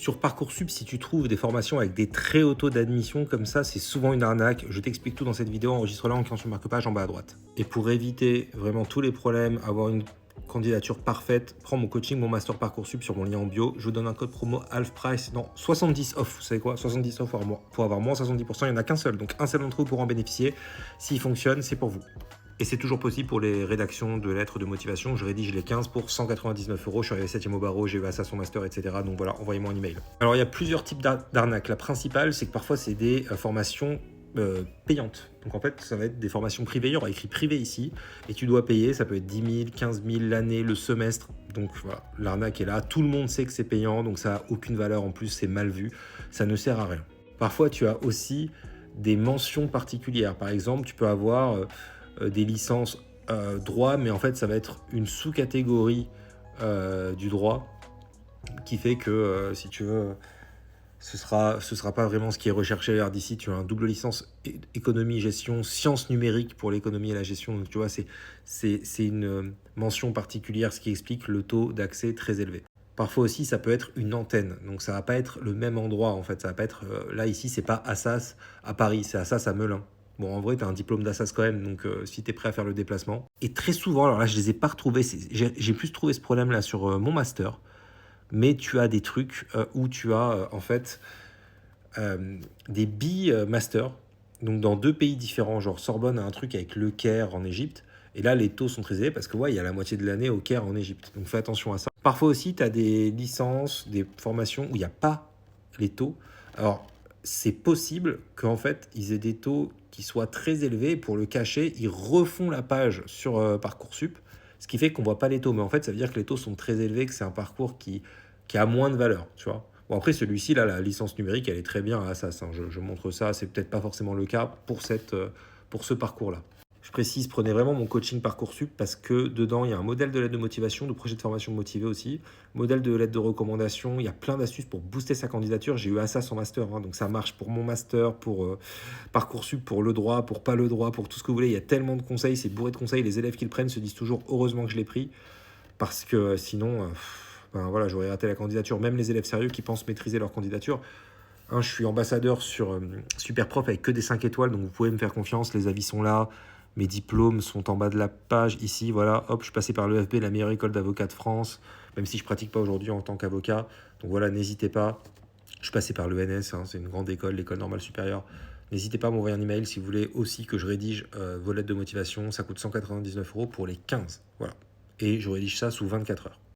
Sur Parcoursup, si tu trouves des formations avec des très hauts taux d'admission comme ça, c'est souvent une arnaque. Je t'explique tout dans cette vidéo, enregistre-la en cliquant sur le marque-page en bas à droite. Et pour éviter vraiment tous les problèmes, avoir une candidature parfaite, prends mon coaching, mon master Parcoursup sur mon lien en bio. Je vous donne un code promo half price, non, 70 off. Vous savez quoi? 70 off pour avoir moins 70%, il n'y en a qu'un seul. Donc un seul d'entre vous pour en bénéficier. S'il fonctionne, c'est pour vous. Et c'est toujours possible pour les rédactions de lettres de motivation. Je rédige les 15 pour 199 €. Je suis arrivé 7e au barreau, j'ai eu à ça son master, etc. Donc voilà, envoyez-moi un email. Alors il y a plusieurs types d'arnaques. La principale, c'est que parfois c'est des formations payantes. Donc en fait, ça va être des formations privées. Il y aura écrit privé ici. Et tu dois payer. Ça peut être 10 000, 15 000 l'année, le semestre. Donc voilà, l'arnaque est là. Tout le monde sait que c'est payant. Donc ça n'a aucune valeur. En plus, c'est mal vu. Ça ne sert à rien. Parfois, tu as aussi des mentions particulières. Par exemple, tu peux avoir des licences droit, mais en fait ça va être une sous-catégorie du droit qui fait que si tu veux, ce sera pas vraiment ce qui est recherché. Alors d'ici tu as un double licence économie, gestion, sciences numériques pour l'économie et la gestion. Donc tu vois, c'est une mention particulière, ce qui explique le taux d'accès très élevé. Parfois aussi, ça peut être une antenne. Donc, ça va pas être le même endroit, en fait. Ça va pas être... là, ici, c'est pas Assas à Paris, c'est Assas à Melun. Bon, en vrai, tu as un diplôme d'Assas quand même, donc si tu es prêt à faire le déplacement. Et très souvent, alors là, je les ai pas retrouvés. J'ai plus trouvé ce problème-là sur mon master. Mais tu as des trucs où tu as, en fait, des bi-masters. Donc, dans deux pays différents. Genre, Sorbonne a un truc avec le Caire en Égypte. Et là, les taux sont très élevés parce que, ouais, il y a la moitié de l'année au Caire en Égypte. Donc, fais attention à ça. Parfois aussi, tu as des licences, des formations où il n'y a pas les taux. Alors, c'est possible qu'en fait, ils aient des taux qui soient très élevés. Pour le cacher, ils refont la page sur Parcoursup, ce qui fait qu'on ne voit pas les taux. Mais en fait, ça veut dire que les taux sont très élevés, que c'est un parcours qui a moins de valeur, tu vois. Bon, après, celui-ci, là, la licence numérique, elle est très bien à Assas. Hein. Je montre ça. C'est peut-être pas forcément le cas pour ce parcours-là. Je précise, prenez vraiment mon coaching Parcoursup parce que dedans, il y a un modèle de lettre de motivation, de projet de formation motivé aussi, modèle de lettre de recommandation. Il y a plein d'astuces pour booster sa candidature. J'ai eu à ça son master, hein, donc ça marche pour mon master, pour Parcoursup, pour le droit, pour pas le droit, pour tout ce que vous voulez. Il y a tellement de conseils, c'est bourré de conseils. Les élèves qui le prennent se disent toujours heureusement que je l'ai pris parce que sinon, ben voilà, j'aurais raté la candidature. Même les élèves sérieux qui pensent maîtriser leur candidature. Hein, je suis ambassadeur sur Superprof avec que des 5 étoiles, donc vous pouvez me faire confiance. Les avis sont là. Mes diplômes sont en bas de la page, ici, voilà, hop, je suis passé par l'EFB, la meilleure école d'avocats de France, même si je ne pratique pas aujourd'hui en tant qu'avocat. Donc voilà, n'hésitez pas. Je suis passé par l'ENS, hein, c'est une grande école, l'école normale supérieure. N'hésitez pas à m'envoyer un email si vous voulez aussi que je rédige vos lettres de motivation. Ça coûte 199 € pour les 15, voilà. Et je rédige ça sous 24 heures.